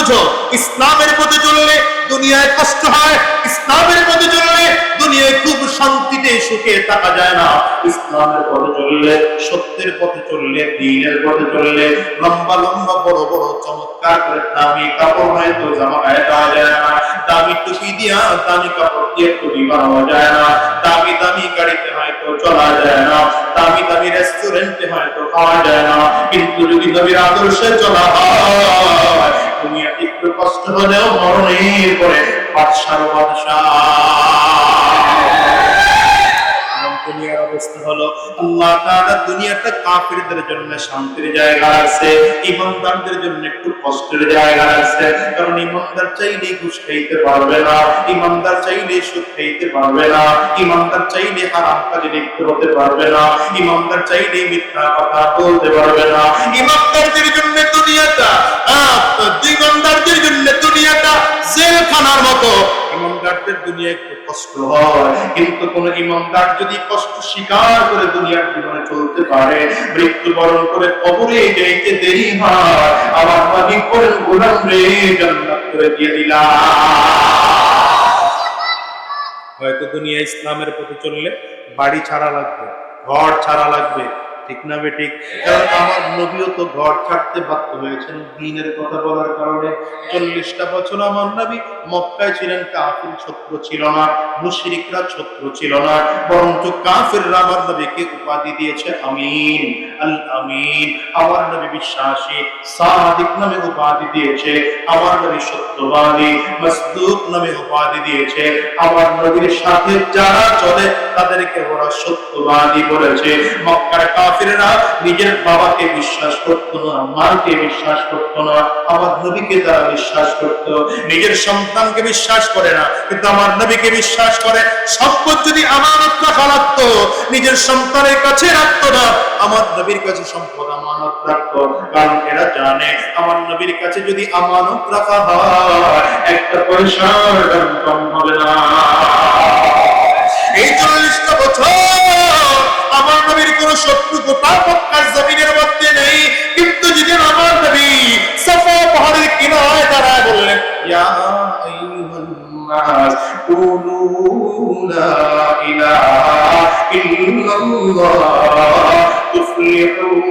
বুঝো, ইসলামের পথে চললে দুনিয়ায় কষ্ট হয়, ইসলামের পথে চললে দুনিয়ায় খুব শান্তিতে সুখে থাকা যায় না। ইসলামের পথে চললে, সত্যের পথে চললে, দ্বীনের পথে চললে লম্বা লম্বা বড় বড় চমৎকার করে দামি কাপড় হয়তো জামা গায়ে দেওয়া যায় না, দামি টুপি দিয়া দামি কাপড় দিয়ে টুপি বানানো যায় না, দামি দামি গাড়িতে হয়তো চলা যায় না, দামি দামি রেস্টুরেন্টে হয়তো খাওয়া যায় না। কিন্তু যদি নবীর আদর্শে চলা হয়, দুনিয়া একটু কষ্ট হলেও মরণের পরে বাদশার বাদশাহ। দুনিয়ার অবস্থা হলো, আল্লাহ তাআলা দুনিয়াটা কাফিরদের জন্য শান্তির জায়গা আছে, ঈমানদারদের জন্য একটু কষ্টের জায়গা আছে। কারণ ঈমানদার চাইলে ঘুষ খাইতে পারবে না, ঈমানদার চাইলে সুদ খাইতে পারবে না, ঈমানদার চাইলে হারাম কাজে লিপ্ত হতে পারবে না, ঈমানদার চাইলে মিথ্যা কথা বলতে পারবে না। ঈমানদারদের জন্য দুনিয়াটা, ঈমানদারদের জন্য দুনিয়াটা জেলখানার মতো। ঈমানদারদের দুনিয়া একটু কষ্ট হয়, কিন্তু কোন ঈমানদার যদি কষ্ট স্বীকার করে দুনিয়ার জীবনে চলতে পারে, মৃত্যুবরণ করে কবরে যাইতে দেরি হয়, আমার নবী বলেন, গোলাম রে জান্নাত করে দিয়ে দিলাম। হয়তো দুনিয়া ইসলামের পথে চললে বাড়ি ছাড়া লাগবে, ঘর ছাড়া লাগবে, ঠিক না বেঠিক? কারণ আমার নবীও তো ঘর ছাড়তে বাধ্য হয়েছেন দ্বীনের কথা বলার কারণে। 40টা বছর আমার নবী মক্কায় ছিলেন, কাফির শত্রু ছিল না, মুশরিকরা শত্রু ছিল না, বরঞ্চ কাফিররা আমার নবীকে উপাধি দিয়েছে আমিন, আল আমিন। আমার নবী বিশ্বাসী, সাদিক নামে উপাধি দিয়েছে। আমার নবী সত্যবাদী, মাসদুক নামে উপাধি দিয়েছে। আমার নবীর সাথে যারা চলে তাদেরকে ওরা সত্যবাদী বলেছে। মক্কার কাফিররা নিজের বাবাকে বিশ্বাস করত না, মাকে বিশ্বাস করত না, আমার নবীকে তারা বিশ্বাস করত। নিজের সন্তানকে বিশ্বাস করে না, কিন্তু আমার নবীকে বিশ্বাস করে। সম্পদ যদি আমানত রাখা লাগতো, নিজের সন্তানের কাছে রাখতো না, আমার নবীর কাছে সম্পদ আমানত রাখতো। কারণ এরা জানে আমার নবীর কাছে যদি আমানত রাখা হয়, একটা পয়সার দাম কম হবে না। এই 40টা বছর আমার নবীর কোন শত্রু গোটা মক্কার জমিনের মধ্যে নেই, কিন্তু যেদিন আমার নবী সাফা পাহাড়ের কিনারায় দাঁড়ায় বললেন, ইয়া আইয়ুহান নাস কুলু লা ইলাহা ইল্লাল্লাহ তুফলিহুন।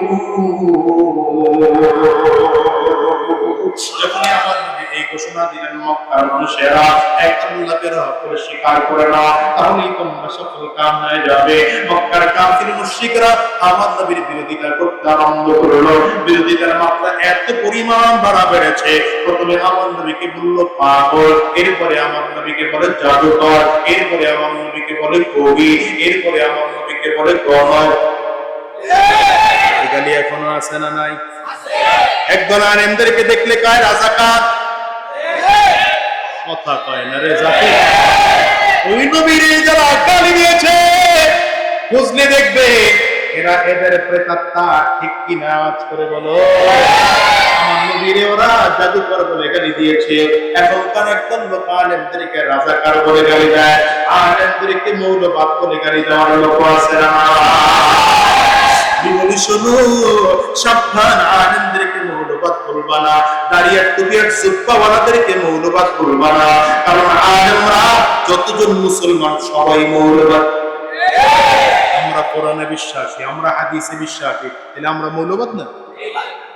যখন আমার নবী এই ঘোষণা দিলেন, মক্কার মানুষেরা একজন আল্লাহকে রব করে স্বীকার করে না, তাহলেই তোমরা সফল কাম হয়ে যাবে। মক্কার কাফির মুশরিকরা আমার নবীর বিরোধিতা করতে আরম্ভ করলো। বিরোধিতার মাত্রা এত পরিমাণ বাড়া বেড়েছে, প্রথমে আমার নবীকে বলল পাগল, এরপরে আমার নবীকে বলে জাদুকর, এরপরে আমার নবীকে বলে কবি, এরপরে আমার নবীকে বলে গণক। এগুলি এখনো আছে না নাই? একদল আলেমদেরকে দেখলে কয় রাজাকার, কথা কয় না রে জাতি। ওই নবীর যারা গালি দিয়েছে, বুঝলে দেখবে এরা এদের প্রেতাত্মা, ঠিক কি না? আওয়াজ করে বলো। আমার নবীরে ওরা জাদুকর বলে গালি দিয়েছে। এখনকার একদল লোক আলেমদেরকে রাজাকার বলে গালি দেয়, আলেমদেরকে মৌলবাদ বলে গালি দেওয়ার লোক আছে না? বলি শোনো, সাবধান, আলেমদেরকে মৌলবাদ বলবা না, দাঁড়িয়ে টুপিয়ার জুব্বাওয়ালাদেরকে মৌলবাদ বলবা না। কারণ আলেমরা যতজন মুসলমান সবাই মৌলবাদ। আমরা কোরআনে বিশ্বাসী, আমরা হাদিসে বিশ্বাসী, তাহলে আমরা মৌলবাদ না?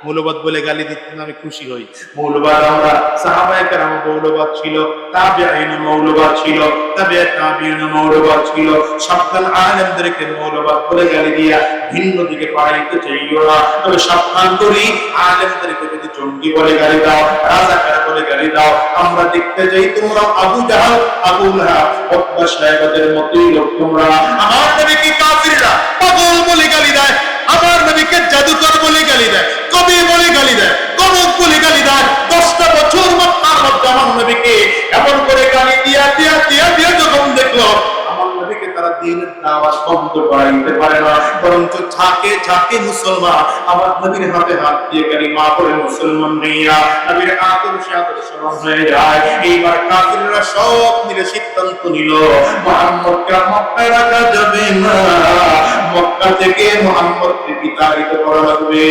মৌলবাদ বলে গালি দিতে আমি খুশি হই। মৌলবাদ আমরা সাহাবায়ে কেরাম মৌলবাদ ছিল, তাবেঈন মৌলবাদ ছিল, তাবেঈন মৌলবাদ ছিল। সাবধান, আলেমদেরকে মৌলবাদ বলে গালি দিয়া ভিন্ন দিকে পাড়াইতে চাইও না। তবে সাবধান করি, আলেমদেরকে যদি জঙ্গি বলে গালি দাও, রাজাকার বলে গালি দাও, আমরা দেখতে যাই তোমরা আবু জাহাল, আবু লাহাব, উতবা সাহেবদের মতই লোক তোমরা। আমার নবীকে কাফিররা পাগল বলে গালি দেয়, আমার নবীকে জাদুকর বলে গালি দেয়, কবি বলে গালি দেয়, গণক বলে গালি দেয়। 10টা বছর মক্কার মধ্যে আমার নবীকে এমন করে গালি দিয়া দিয়া দিয়া দিয়া যখন দেখলো, আমার নবীকে তারা দ্বীনের দাওয়াত বন্ধ করাইতে পারে না, বরঞ্চ ঝাঁকে ঝাঁকে মুসলমান আমার নবীর হাতে হাত দিয়ে কালিমা পড়ে মুসলমান হইয়া নবীর আদর্শে আদর্শবান হয়ে যায়। এইবার কাফিররা সব মিলে সিদ্ধান্ত নিল, মুহাম্মদকে মক্কায় রাখা যাবে না, মক্কা থেকে মুহাম্মদকে বিতাড়িত করা লাগবে।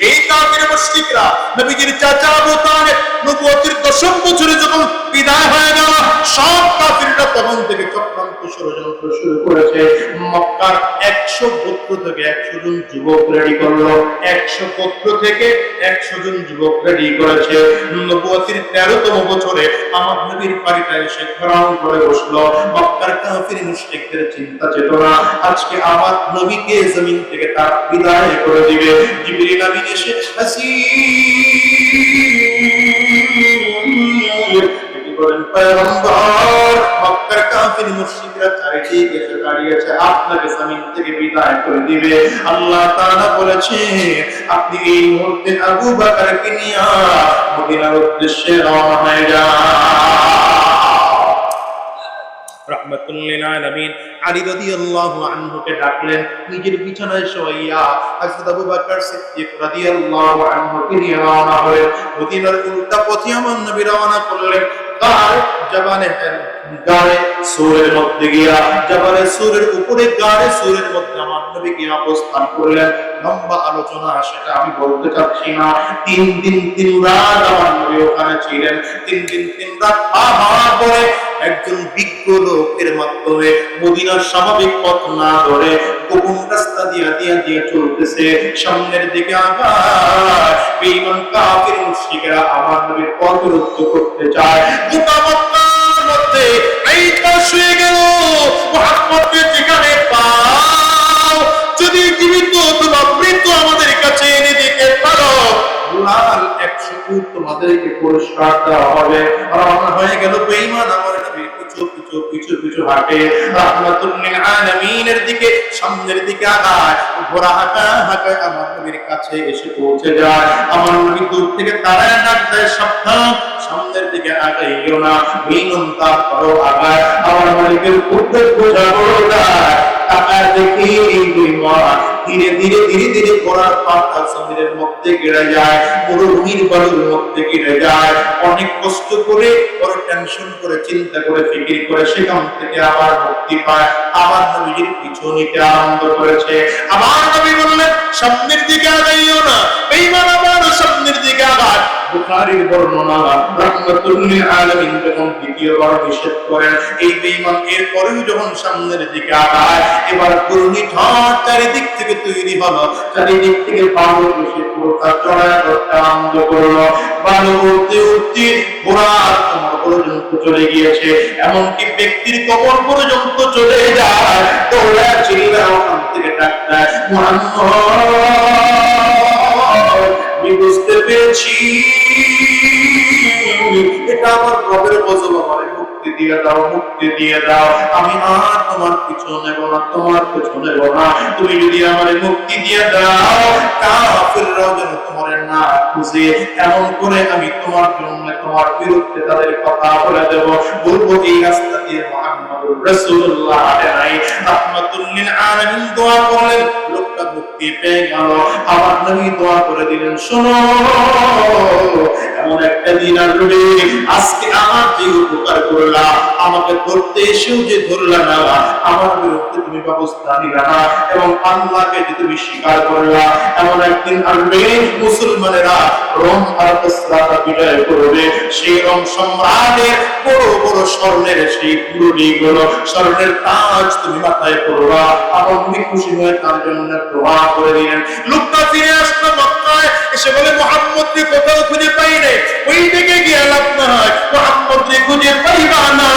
এই কাফির মুশরিকরা নবীজির চাচা আবু তালেব নবুয়তের 10ম বছরে যখন বিদায় হয়ে গেল, সব কাফিররা তখন থেকে চক্রান্ত ষড়যন্ত্র শুরু করেছে। মক্কার 100 গোত্র থেকে 100 জন যুবক রেডি করলো, 100 গোত্র থেকে 100 জন যুবক রেডি করেছে। নবুয়তের 13তম বছরে আমার নবীর বাড়িটা এসে ঘেরাও করে বসলো। মক্কার কাফির মুশরিকদের চিন্তা চেতনা, আজকে আমার নবীকে জমিন থেকে তার বিদায় করে দিবে। জিবরিল আমিন এসে মক্কার কাফির মুশরিকরা চারিদিকে এসে দাঁড়িয়েছে, আপনাকে জমিন থেকে বিদায় করে দিবে। আল্লাহ তাআলা বলেছে, আপনি এই মুহূর্তে আবু বকরকে নিয়ে মদিনার উদ্দেশ্যে রওনা হয়ে যান। রাহমাতুল লিল আলামিন আলী রাদিয়াল্লাহু আনহুকে ডাকলেন, নিজের বিছানায় শোয়াইয়া হযরত আবু বকর সিদ্দিক রাদিয়াল্লাহু আনহুকে নিয়ে রওনা হলেন। মদিনার উল্টা পথে আমার নবী রওনা করলেন। গাড়ে সুরের মধ্যে গিয়া, জাবালে সুরের উপরে গাড়ে সুরের মধ্যে আমার নবী গিয়া অবস্থান করলেন। লম্বা আলোচনা, সেটা আমি বলতে চাচ্ছি না। 3 দিন 3 রাত আমার নবী ওখানে ছিলেন। 3 দিন 3 রাত পাহাড় পরে একজন বিজ্ঞ লোকের মাধ্যমে মদিনার স্বাভাবিক পথ না ধরে গোপন রাস্তা দিয়া চলতেছে। সামনের দিকে আবার বেঈমান কাফির মুশরিকরা আমার নবীর পথ রুদ্ধ করতে চায়। গোটা মক্কার মধ্যে এই পাশ হয়ে গেল, মুহাম্মদকে যেখানে পাও, যদি জীবিত অথবা মৃত আমাদের কাছে এনে দিতে পারো, লাল 100 উট তোমাদেরকে পুরস্কার দেওয়া হবে। রওনা হয়ে গেল বেঈমান আমার নবী পিছু হাঁটে রাহমাতুল লিল আলামিনের দিকে, সামনের দিকে আগায়। ঘোড়া হাঁটায় আমার নবীর কাছে এসে পৌঁছে যায়। আমার নবী দূর থেকে তাড়ায় ডাক দেয়, সাবধান, সামনের দিকে আগাইও না। বেঈমান তারপরও আগায়। আমার মালিকের উদ্দেশ্য বোঝা বড় যায়। তাকায় দেখি এই বেঈমান ধীরে ধীরে ঘোড়ার পাটা জমিনের মধ্যে গেড়ে যায়, মরুভূমির বালুর মধ্যে গেড়ে যায়। অনেক কষ্ট করে, বড় টেনশন করে, চিন্তা করে, ফিকির করে সেখান থেকে আবার মুক্তি পায়। আবার নবীর পিছু নিতে আরম্ভ করেছে। আবার নবী বললেন, সামনের দিকে আগাইও না। বেঈমান আবার সামনের দিকে আগায়। বুখারীর বর্ণনা, রাহমাতুল লিল আলামিন যখন দ্বিতীয়বার নিষেধ করেন, এই বেঈমান এরপরেও যখন সামনের দিকে আগায়, এবার ঘূর্ণি ঝড় চারিদিক থেকে তৈরি হলো। চারিদিক থেকে বালু এসে পুরোটা চড়ায় ধরতে আরম্ভ করলো। বালু উঠতে ঘোড়ার কোমর পর্যন্ত চলে গিয়েছে, এমনকি ব্যক্তির কোমর পর্যন্ত চলে যায়। তোরা চিল্লা ওখান থেকে ডাক দেয়, মুহাম্মদ, আমি বুঝতে পেরেছি এটা আমার রবের গজব, আমারে মুক্তি দিয়ে দাও। আমি আর তোমার পিছু নেব না, তোমার পিছু নেব না। তুমি যদি আমারে মুক্তি দিয়ে দাও, কাফিররাও যেন তোমার না খুঁজে। এমন করে আমি তোমার জন্য, তোমার বিরুদ্ধে তাদের কথা বলে দেব। বলবো এই রাস্তা দিয়ে মুহাম্মদুর রাসূলুল্লাহ আলাইহি রাহমাতুল লিল আলামিন দোয়া করলেন। লোকটা মুক্তি পেয়ে গেল। আমার নবী দোয়া করে দিলেন, শোনো, এমন একটা দিন আসবে, আজকে আমার যে উপকার করলা, আমাকে ধরতে এসেও যে ধরলা না, আমার বিরুদ্ধে তুমি ব্যবস্থা নিলা না, এবং আল্লাহকে যে তুমি স্বীকার করলা, এমন একদিন আসবে মুসলমানেরা রোম আর পেসরাটা বিজয় করবে। সেই রোম সম্রাটের বড় বড় স্বর্ণের সেই পুরোগুলো স্বর্ণের তাজ তুমি মাথায় পড়বা। আমার নবী খুশি হয়ে তার জন্য দোয়া করে দিলেন। লোকটা ফিরে আসলো মক্কায়, এসে বলে, মুহাম্মদকে কোথাও খুঁজে পাই নাই। ওই দিকে গিয়ে লাভ নাই, মুহাম্মদকে খুঁজে পাইবা না।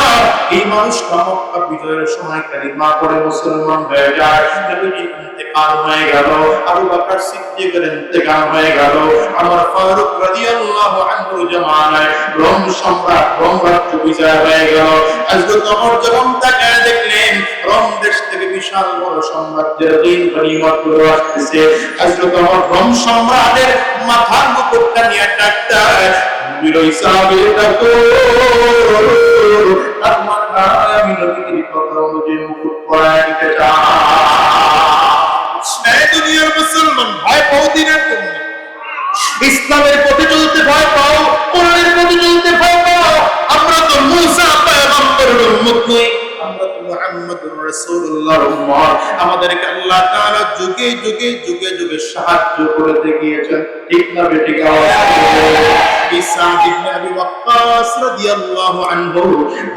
এই মানুষটা মক্কা বিজয়ের সময় কালিমা পড়ে মুসলমান হয়ে যায়। নবীজি ইন্তেকাল হয়ে গেল, আবু বকর সিদ্দিকের ইন্তেকাল হয়ে গেল। আমার ফারুক রাদিয়াল্লাহু আনহু জামানায় রোম সম্রাট, রোম রাজ্য বিজয় হয়ে গেল। হযরত ওমর যখন তাকায় দেখলেন রোম দেশ থেকে বিশাল বড় সাম্রাজ্যের দিন গনিমত গুলো আসতেছে, হযরত ওমর রোম সম্রাটের মাথার মুকুটটা নিয়ে ডাকতেন, বিরই সাহাবী ডাকো, তার মাথায় আমি নবীর কথা অনুযায়ী মুকুট পরায় দিতে চাই। এই দুনিয়ার মুসলমান ভয় পাও দিনের জন্য, ইসলামের পথে চলতে ভয় পাও, কোরআনের পথে চলতে ভয় পাও। আমরা তো মুসা পয়গম্বরের উম্মত নই, আমরা তো মুহাম্মদ মুহাম্মদুর রাসূলুল্লাহর উম্মত আমাদেরকে আল্লাহ তাআলা যুগে যুগে যুগে যুগে সাহায্য করে দেখিয়েছেন। ঠিক না বেঠিক? সাদ ইবনে আবি ওয়াক্কাস রাদিয়াল্লাহু আনহু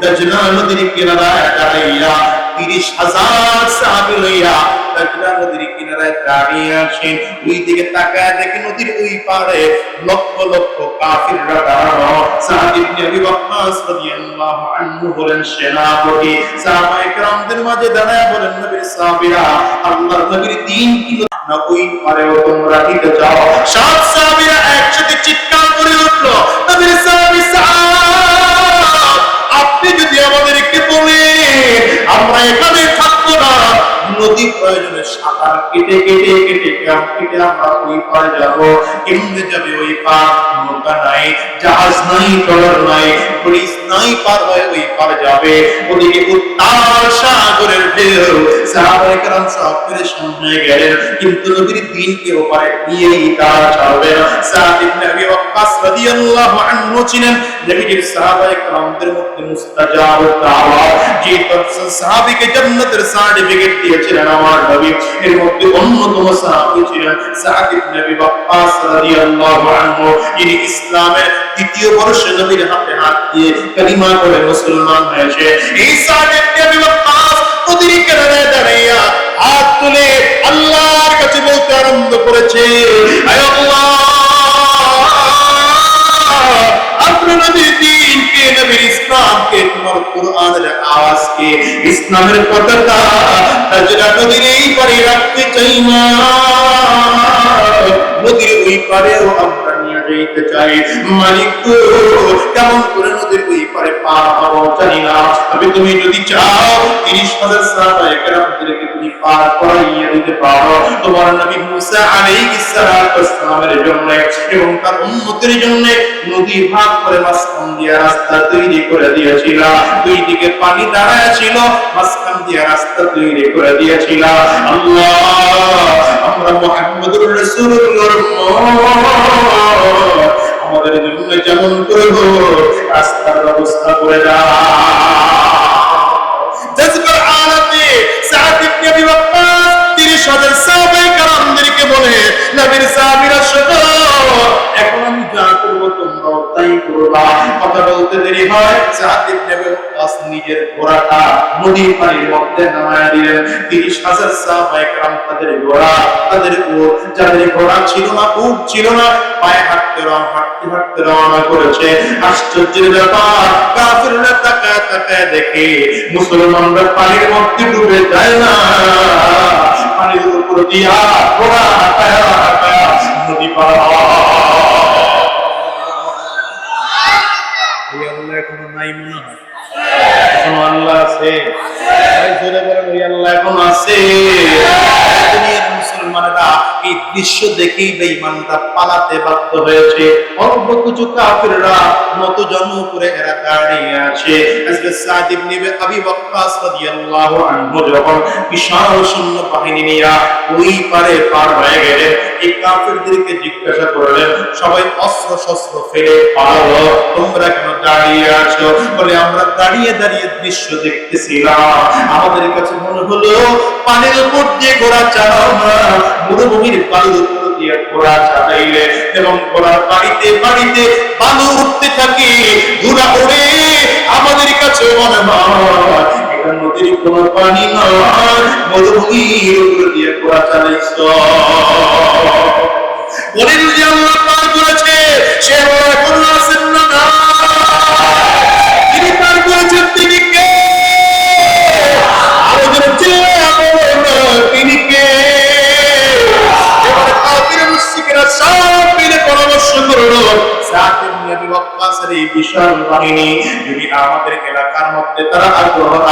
দাজলা নদীর কিনারায় দাঁড়াইয়া 30,000 সাহাবী লইয়া দাজলা নদীর কিনারায় দাঁড়িয়ে আছেন। ওই দিকে তাকায় দেখে নদীর ওই পারে লক্ষ লক্ষ কাফিররা দাঁড়ানো। সাদ ইবনে আবি ওয়াক্কাস রাদিয়াল্লাহু আনহু বলেন, সেনাপতি সাহাবায়ে কেরামদের মাঝে দাঁড়ায় বলেন, নবীর সাহাবীরা, আল্লাহর নবীর দ্বীন কি না ওই পারেও তোমরা দিতে চাও? সব সাহাবীরা একসাথে চিৎকার করে উঠল, নবীর সাহাবী সাহাব, আপনি যদি আমাদেরকে বলেন আমরা এখানে থাকবো না, নদী প্রয়োজনে সাঁতার কেটে কেটে কেটে কেটে আমরা ওই পারে যাবো। কেমনে যাবে ওই পার? নৌকা নাই, জাহাজ নাই, ট্রলার নাই, ব্রিজ নাই, পার হয়ে ওই পারে যাবে। ওদিকে উত্তাল সাগরের ঢেউ। সাহাবায়ে কেরাম সব পেরেশান হয়ে গেলেন, কিন্তু নবীর দ্বীনকে ওপারে নিয়েই তারা ছাড়বে না। সাদ ইবনে আবি ওয়াক্কাস রাদিয়াল্লাহু আনহু ছিলেন নবীর সাহাবায়ে কেরামদের মধ্যে মুস্তাজাবুদ দাওয়া, যে সাহাবীকে জান্নাতের সার্টিফিকেট দিয়েছিলেন আমার নবী। এর মধ্যে অন্যতম সাহাবী ছিলেন সাদ ইবনে আবি ওয়াক্কাস রাদিয়াল্লাহু আনহু, যিনি ইসলামের দ্বিতীয় বর্ষে নবীর হাতে হাত দিয়ে কালিমা পড়ে মুসলমান হয়েছে। এই সাদ ইবনে আবি ওয়াক্কাস নদীর কিনারে দাঁড়িয়ে হাত তুলে আল্লাহর কাছে বলতে আরম্ভ করেছে, আয় আল্লাহ, আপনার নবীর দ্বীনকে, নবীর ইসলামকে, তোমার কোরআনের আওয়াজকে, ইসলামের পতাকা তাজরা নদীর এই পারে রাখতে চাই না, নদীর ওই পারেও আমরা নিয়ে যেতে চাই। মালিক গো, কেমন করে নদীর ওই পারে পার হবো জানি না, তবে তুমি যদি চাও 30,000 সাহাবায়ে কেরামদেরকে তুমি পার করাইয়া দিতে পারো। তোমার নবী মুসা আলাইহিস সালামের জন্য এবং তার উম্মতের জন্য নদী ভাগ করে মাঝখান দিয়ে রাস্তা তৈরি করে দিয়েছিল। দুই দিকে পানি দাঁড়ায় ছিল, মাঝখান দিয়ে রাস্তা তৈরি করে দিয়েছিল। আল্লাহ, আমরা মুহাম্মদুর রাসূলুল্লাহর উম্মত, আমাদের জন্য যেমন করে রাস্তার ব্যবস্থা করে দাও। জজবার আলাতে সাদ ইবনে আবি ওয়াক্কাস 30,000 সাহাবায়ে কেরামদেরকে বলে, নবীর সাহাবীরা শোনো, এখন আমি যা করব তোমরাও তাই করবা। কথা বলতে দেরি হয়, সাদ ইবনে আবি ওয়াক্কাস নিজের ঘোড়াটা নদীর পানির মধ্যে নামায়া দিলেন। 30,000 সাহাবায়ে কেরাম তাদের ঘোড়া, তাদের উট, যাদের ঘোড়া ছিল না, উট ছিল না, পায়ে হাঁটতে হাঁটতে রওনা করেছে। আশ্চর্যের ব্যাপার, কাফিররা তাকায় তাকায় দেখে মুসলমানরা পানির মধ্যে ডুবে যায় না, পানির উপর দিয়া ঘোড়া হাঁটায়া হাঁটায়া নদী পার হয়। আল্লাহ এখনো নাই, মনে হয় এখনো আল্লাহ আছে। জোরে বলেন, ওই আল্লাহ এখন আছে। দুনিয়ার মুসলমানেরা এই দৃশ্য দেখেই বেঈমানরা পালাতে বাধ্য হয়েছে। অল্প কিছু কাফিররা নতজানু করে এরা দাঁড়িয়ে আছে। আজকে সাদ ইবনে আবি ওয়াক্কাস রাদিয়াল্লাহু আনহু যখন বিশাল সৈন্য বাহিনী নিয়ে ওই পারে পার হয়ে গেলেন, এই কাফিরদেরকে জিজ্ঞাসা করলেন, সবাই অস্ত্র শস্ত্র ফেলে পালালো, তোমরা কেন দাঁড়িয়ে আছো? বলে, আমরা দাঁড়িয়ে দাঁড়িয়ে দৃশ্য দেখতেছিলাম, আমাদের কাছে মনে হলো পানির উপর দিয়ে ঘোড়া চালাও না, মরুভূমির বালুর উপর দিয়ে ঘোড়া চালাইলে এবং ঘোড়ার বাড়িতে বাড়িতে বালু উঠতে থাকে, ঘোড়া ওড়ে, আমাদের কাছে মনে হয় এটা নদীর কোনো পানি নয়, মরুভূমির উপর দিয়ে ঘোড়া চালাইছ। বলেন যে আল্লাহ পার করেছে, সে আল্লাহ এখনো আছেন না? তিনি পার করেছেন, তিনি কে? আরো যেন তিনি কে? এবারে কাফির মুশরিকরা সব মিলে পরামর্শ করলো, সাদ ইবনে আবি ওয়াক্কাসের এই বিশাল বাহিনী যদি আমাদের এলাকার মধ্যে তারা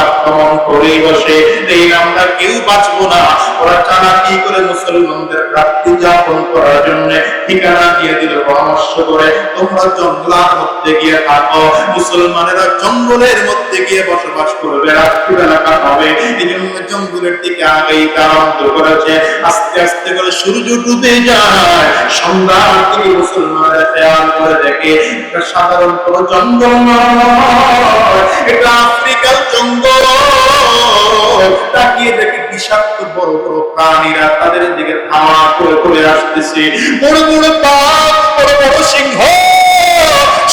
আক্রমণ করে বসে, এই আমরা কেউ বাঁচবো না। ওরা চালাকি করে মুসলমানদের রাত্রি যাপন করার জন্য ঠিকানা দিয়ে দিল, পরামর্শ করে, তোমরা জঙ্গলের মধ্যে গিয়ে থাকো, মুসলমানেরা জঙ্গলের মধ্যে গিয়ে বসবাস করবে, রাত্রিবেলা কাটাবে। এই জন্য জঙ্গলের দিকে আগাইতে আরম্ভ করেছে। আস্তে আস্তে করে সূর্য ডুবে যায়, সন্ধ্যার দিকে মুসলমানেরা খেয়াল করে দেখে এটা সাধারণ কোন জঙ্গল নয়, এটা আফ্রিকার জঙ্গল। তাকিয়ে দেখি বিষাক্ত বড় বড় প্রাণীরা তাদের দিকে ধাওয়া করে করে আসতেছে। বড় বড় বাঘ, বড় বড় সিংহ,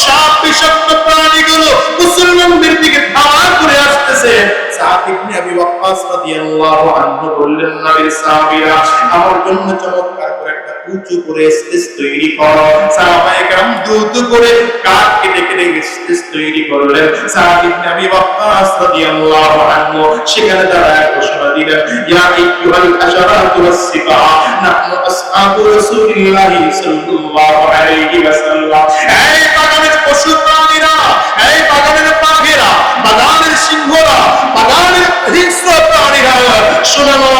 সাপ, বিষাক্ত প্রাণীগুলো মুসলমানদের দিকে ধাওয়া করে আসতেছে। সাদ ইবনে আবি ওয়াক্কাস রাদিয়াল্লাহু আনহু বললেন, নবীর সাহাবীরা, আমার জন্য চমৎকার করে একটা উঁচু করে স্টেজ তৈরি করো। সাহাবায়ে কেরাম দ্রুত করে কাঠ কেটে কেটে স্টেজ তৈরি করলেন। সাদ ইবনে আবি ওয়াক্কাস রাদিয়াল্লাহু আনহু সেখানে দাঁড়ায় ঘোষণা দিলেন, ইয়া আইয়ুহাল আশরাতু ওয়াস-সিবা, নাহনু আসহাবু রাসূলিল্লাহি সাল্লাল্লাহু আলাইহি ওয়াসাল্লাম। এই বাগানের পশু প্রাণীরা, এই বাগানের পাখিরা, বাগানের সিংহরা, বাগানের হিংস্র প্রাণীরা, শোনো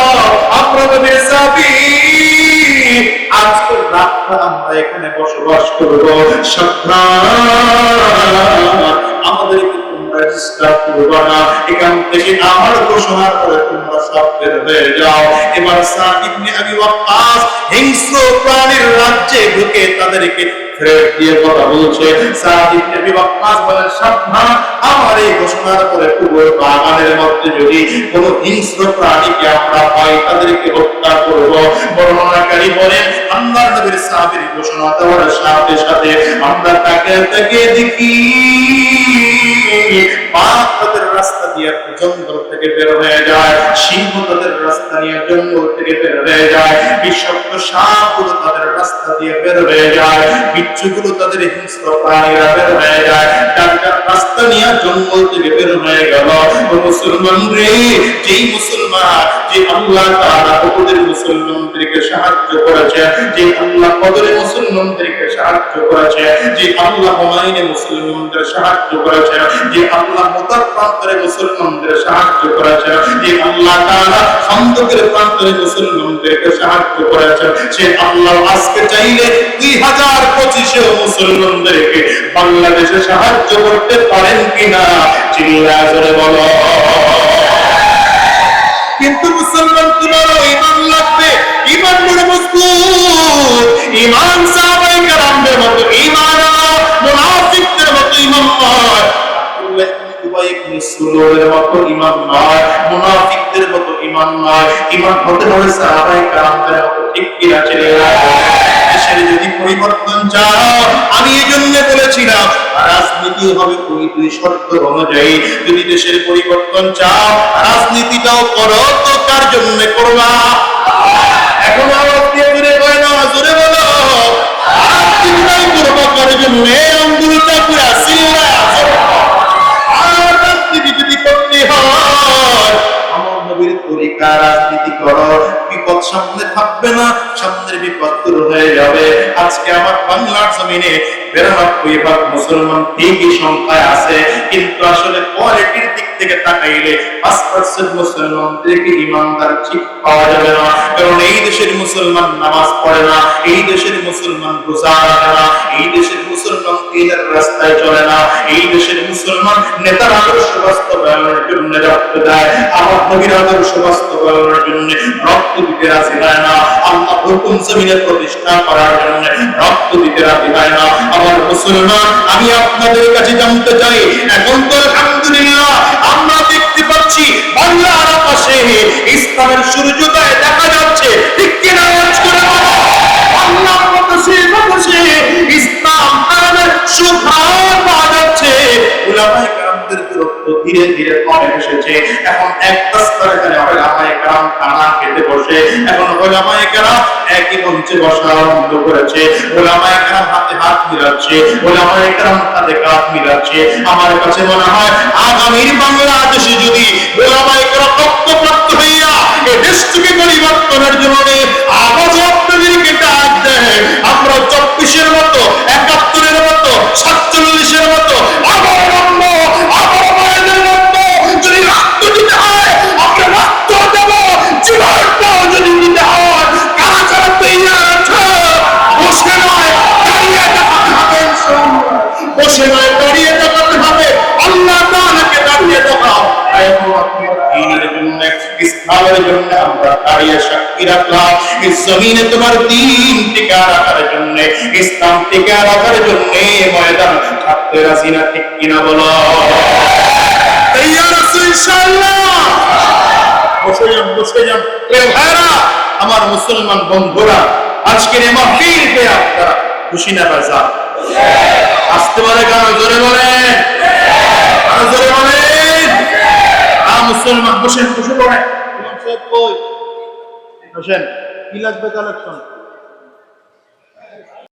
আপনাদের সাবি, আজকের রাতটা আমরা এখানে বসবাস করব। সাবধান, আমাদেরকে তোমরা ডিস্টার্ব করবে না। এখান থেকে আমার ঘোষণার পরে তোমরা সব বের হয়ে যাও। এবার সাদ ইবনে আবি ওয়াক্কাস হিংস্র প্রাণীর রাজ্যে ঢুকে তাদেরকে থ্রেট দিয়ে কথা বলছে। সাদ ইবনে আবি ওয়াক্কাস বলেন, সাবধান, আমার এই ঘোষণার পরে পুরো বাগানের মধ্যে যদি কোন হিংস্র প্রাণীকে আমরা পাই তাদেরকে হত্যা করব। বর্ণনাকারী বলেন, আল্লাহর নবীর সাহাবীর ঘোষণা দেওয়ার সাথে সাথে আমরা তাকে দেখি বাঘ তাদের রাস্তা দিয়ে জঙ্গল থেকে বের হয়ে যায়, সিংহ তাদের রাস্তা দিয়ে জঙ্গল থেকে বের হয়ে যায়, বিষাক্ত সাপগুলো তাদের রাস্তা দিয়ে বের হয়ে যায়, বিচ্ছুগুলো তাদের হিংস্র প্রাণীরা বের হয়ে যায়, যার রাস্তা নিয়ে জঙ্গল থেকে বের হয়ে গেল। ও মুসলমান রে, যেই মুসলমান, যে আল্লাহ তাআলা ওদের মুসলমানদেরকে সাহায্য করেছে, যে আল্লাহ বদরে মুসলমানদেরকে সাহায্য করেছে, যে আল্লাহ হুনাইনে মুসলমানদের সাহায্য করেছে, যে আল্লাহ মুতার প্রান্তরে মুসলমানদের সাহায্য করেছে, যে আল্লাহ তাআলা খন্দকের প্রান্তরে মুসলমানদেরকে সাহায্য করেছে, সে আল্লাহ আজকে চাইলে 2025 মুসলমানদেরকে বাংলাদেশে সাহায্য করতে পারেন কিনা চিল্লায়ে জোরে বলো। কিন্তু মুসলমান তোমার ঈমান লাগবে, ঈমান বড় মজবুত, ঈমান সাহাবায়ে কেরামদের মতো ঈমান, মুনাফিকদের মতো ঈমান নয়, আব্দুল্লাহ ইবনে উবাই ইবনে সুলুলের মতো ঈমান নয়, মুনাফিকদের মতো ঈমান নয়। ঈমান হতে হবে সাহাবায়ে কেরামদের মতো। ঠিক কি না চিল্লায়ে? দেশের যদি পরিবর্তন চাও, আমি এজন্য বলেছিলাম রাজনীতি হবে ওই দুই শর্ত অনুযায়ী। যদি দেশের পরিবর্তন চাও, রাজনীতিটাও করো তো কার জন্য করবা? এখন আওয়াজ দিয়ে জোরে বলো না, জোরে বলো, রাজনীতিটাই করবা কার জন্য? আঙ্গুলটা পুরা চিল্লায়া আর রাজনীতি যদি করতে হয় আমার নবীর তরিকা রাজনীতি করো, বিপদ সামনে থাকবে না, সামনের বিপদ দূর হয়ে যাবে। আজকে আমার বাংলার জমিনে 92% মুসলমান ঠিকই সংখ্যায় আছে, কিন্তু আসলে কোয়ালিটির দিক থেকে তাকাইলে 5% মুসলমানদেরকে ইমানদার ঠিক পাওয়া যাবে না। কারণ এই দেশের মুসলমান নামাজ পড়ে না, এই দেশের মুসলমান রোজা রাখে না, এই দেশের মুসলমান দিনের রাস্তায় চলে না, এই দেশের মুসলমান নেতার আদর্শ বাস্তবায়নের জন্য রক্ত দেয়, আমার নবীর আদর্শ বাস্তবায়নের জন্য রক্ত দিতে রাজি হয় না, আল্লাহ হুকুম জমিনে প্রতিষ্ঠা করার জন্য রক্ত দিতে রাজি হয় না। আমার মুসলমান, আমি আপনাদের কাছে জানতে চাই, এখন তো আলহামদুলিল্লাহ আমরা দেখতে পাচ্ছি বাংলার আকাশে ইসলামের সূর্যোদয় দেখা যাচ্ছে। ঠিক কিনা? বাংলার আকাশে ইসলাম তাদের সুঘ্রাণ পাওয়া যাচ্ছে। উলামায়ে কেরামদের দূরত্ব ধীরে ধীরে কমে এসেছে। এখন একটা স্তরে উলামায়ে কেরাম খানা খেতে বসে, এখন উলামায়ে কেরাম একই মঞ্চে বসা আরম্ভ করেছে, উলামায়ে কেরাম হাতে হাত মিলাচ্ছে, উলামায়ে কেরাম হাতে কাঁধ মিলাচ্ছে। আমার কাছে মনে হয় আগামীর বাংলাদেশে যদি উলামায়ে কেরাম ঐক্যবদ্ধ হইয়া এই দেশটিকে পরিবর্তনের জন্য আওয়াজ আপনাদেরকে ডাক দেয়, আমরা 24-এর মতো, 71-এর মতো, 47-এর মতো আবার মায়েদের মতো যদি রক্ত দিতে হয় আমরা রক্ত দেব, জীবনটাও যদি দিতে হয়। কারা কারা তৈরি আছে? বসে নয় দাঁড়িয়ে দেখাতে হবে, বসে নয় দাঁড়িয়ে দেখাতে হবে। আল্লাহ তাআলাকে দাঁড়িয়ে দেখাও। ইসলামের জন্য আমরা দাঁড়িয়ে সাক্ষী রাখলাম, এই জমিনে তোমার দ্বীন টিকা রাখার জন্য, ইসলাম টিকা রাখার জন্য ময়দান থাকতে রাজি না? ঠিক কিনা বলো? তৈয়ার আছো ইনশাআল্লাহ? ইসলামের জন্য আমরা দাঁড়িয়ে সাক্ষী রাখলাম, এই জমিনে তোমার দ্বীন টিকা রাখার জন্য, ইসলাম টিকা রাখার জন্য ময়দান থাকতে রাজি না? ঠিক কিনা বলো? তৈয়ার আছো ইনশাআল্লাহ? ইসলামের জন্য আমরা দাঁড়িয়ে সাক্ষী রাখলাম, এই জমিনে তোমার দ্বীন টিকা রাখার জন্য, ইসলাম টিকা রাখার জন্য ময়দান থাকতে রাজি না? ঠিক কিনা বলো? বসে যান, বসে যান। প্রিয় ভাইরা, আমার মুসলমান বন্ধুরা, আজকের এই মাহফিল পেয়ে আপনারা খুশি না বাজা? আসতে পারে কেন? জোরে বলেন, আরো জোরে বলেন। মুসলমান বসেন, বসে পড়েন। ইমাম সাহেব কই? বসেন। কি লাগবে কালেকশন?